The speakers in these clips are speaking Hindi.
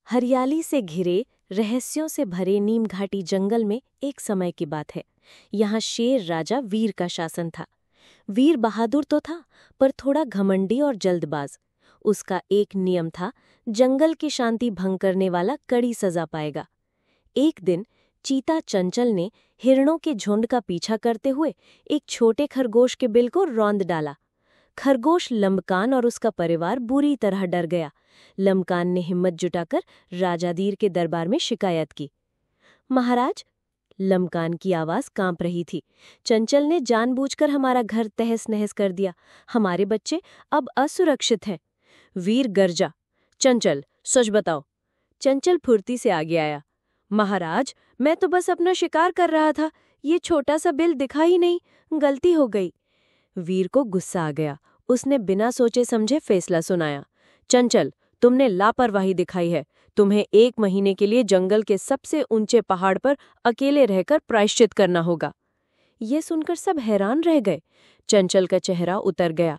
हरियाली से घिरे रहस्यों से भरे नीम घाटी जंगल में एक समय की बात है। यहाँ शेर राजा वीर का शासन था। वीर बहादुर तो था, पर थोड़ा घमंडी और जल्दबाज। उसका एक नियम था, जंगल की शांति भंग करने वाला कड़ी सजा पाएगा। एक दिन चीता चंचल ने हिरणों के झुंड का पीछा करते हुए एक छोटे खरगोश के बिल को रौंद डाला। खरगोश लंबकान और उसका परिवार बुरी तरह डर गया। लंबकान ने हिम्मत जुटाकर राजाधीर के दरबार में शिकायत की। महाराज, लंबकान की आवाज कांप रही थी, चंचल ने जानबूझकर हमारा घर तहस नहस कर दिया। हमारे बच्चे अब असुरक्षित हैं। वीर गरजा, चंचल सच बताओ। चंचल फुर्ती से आगे आया। महाराज, मैं तो बस अपना शिकार कर रहा था, ये छोटा सा बिल दिखा ही नहीं, गलती हो गई। वीर को गुस्सा आ गया। उसने बिना सोचे समझे फैसला सुनाया। चंचल, तुमने लापरवाही दिखाई है। तुम्हें 1 महीने के लिए जंगल के सबसे ऊंचे पहाड़ पर अकेले रहकर प्रायश्चित करना होगा। ये सुनकर सब हैरान रह गए। चंचल का चेहरा उतर गया।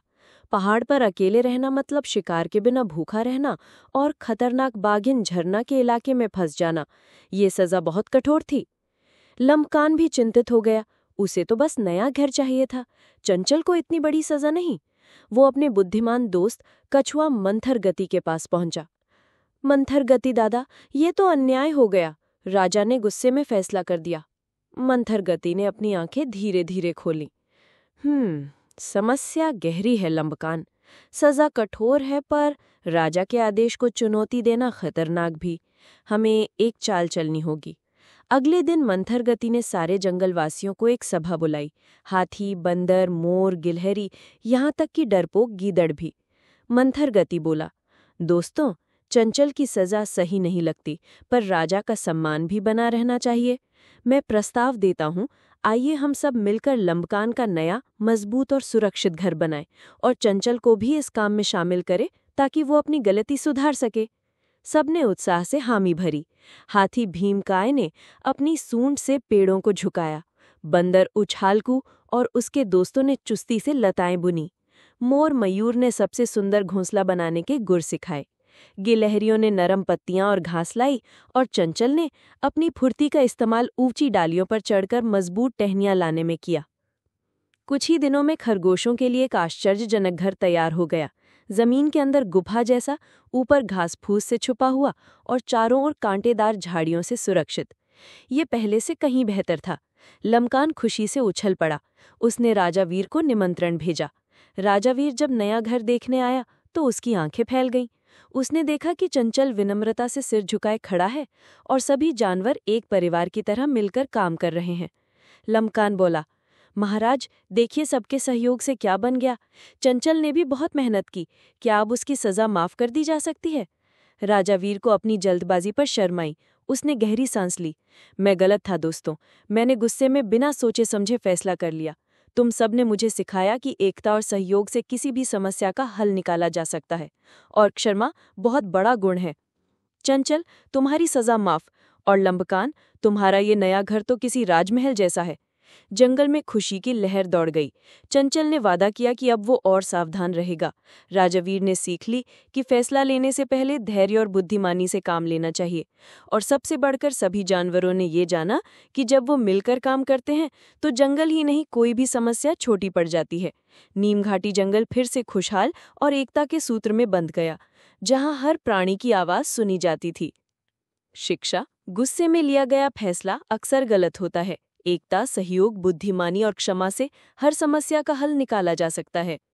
पहाड़ पर अकेले रहना मतलब शिकार के बिना भूखा रहना और खतरनाक बाघिन झरना के इलाके में फंस जाना। ये सजा बहुत कठोर थी। लंबकान भी चिंतित हो गया। उसे तो बस नया घर चाहिए था, चंचल को इतनी बड़ी सजा नहीं। वो अपने बुद्धिमान दोस्त कछुआ मंथर गति के पास पहुंचा। मंथर गति दादा, ये तो अन्याय हो गया, राजा ने गुस्से में फैसला कर दिया। मंथर गति ने अपनी आंखें धीरे धीरे खोली। समस्या गहरी है लंबकान। सजा कठोर है, पर राजा के आदेश को चुनौती देना खतरनाक भी। हमें एक चाल चलनी होगी। अगले दिन मंथर गति ने सारे जंगलवासियों को एक सभा बुलाई। हाथी, बंदर, मोर, गिलहरी, यहाँ तक कि डरपोक गीदड़ भी। मंथर गति बोला, दोस्तों, चंचल की सजा सही नहीं लगती, पर राजा का सम्मान भी बना रहना चाहिए। मैं प्रस्ताव देता हूँ, आइए हम सब मिलकर लंबकान का नया, मजबूत और सुरक्षित घर बनाएं और चंचल को भी इस काम में शामिल करें ताकि वो अपनी गलती सुधार सके। सबने उत्साह से हामी भरी। हाथी भीमकाय ने अपनी सूंड से पेड़ों को झुकाया। बंदर उछालकू और उसके दोस्तों ने चुस्ती से लताएं बुनी। मोर मयूर ने सबसे सुंदर घोंसला बनाने के गुर सिखाए। गिलहरियों ने नरम पत्तियां और घास लाई और चंचल ने अपनी फुर्ती का इस्तेमाल ऊंची डालियों पर चढ़कर मजबूत टहनियां लाने में किया। कुछ ही दिनों में खरगोशों के लिए एक आश्चर्यजनक घर तैयार हो गया। जमीन के अंदर गुफा जैसा, ऊपर घास फूस से छुपा हुआ और चारों ओर कांटेदार झाड़ियों से सुरक्षित। ये पहले से कहीं बेहतर था। लंबकान खुशी से उछल पड़ा। उसने राजा वीर को निमंत्रण भेजा। राजा वीर जब नया घर देखने आया तो उसकी आंखें फैल गईं। उसने देखा कि चंचल विनम्रता से सिर झुकाए खड़ा है और सभी जानवर एक परिवार की तरह मिलकर काम कर रहे हैं। लंबकान बोला, महाराज, देखिए सबके सहयोग से क्या बन गया। चंचल ने भी बहुत मेहनत की। क्या अब उसकी सजा माफ कर दी जा सकती है? राजा वीर को अपनी जल्दबाजी पर शर्म आई। उसने गहरी सांस ली। मैं गलत था दोस्तों, मैंने गुस्से में बिना सोचे समझे फैसला कर लिया। तुम सब ने मुझे सिखाया कि एकता और सहयोग से किसी भी समस्या का हल निकाला जा सकता है, और क्षमा बहुत बड़ा गुण है। चंचल, तुम्हारी सजा माफ, और लंबकान, तुम्हारा ये नया घर तो किसी राजमहल जैसा है। जंगल में खुशी की लहर दौड़ गई। चंचल ने वादा किया कि अब वो और सावधान रहेगा। राजावीर ने सीख ली कि फैसला लेने से पहले धैर्य और बुद्धिमानी से काम लेना चाहिए। और सबसे बढ़कर सभी जानवरों ने ये जाना कि जब वो मिलकर काम करते हैं तो जंगल ही नहीं, कोई भी समस्या छोटी पड़ जाती है। नीम घाटी जंगल फिर से खुशहाल और एकता के सूत्र में बंध गया, जहाँ हर प्राणी की आवाज सुनी जाती थी। शिक्षा: गुस्से में लिया गया फैसला अक्सर गलत होता है। एकता, सहयोग, बुद्धिमानी और क्षमा से हर समस्या का हल निकाला जा सकता है।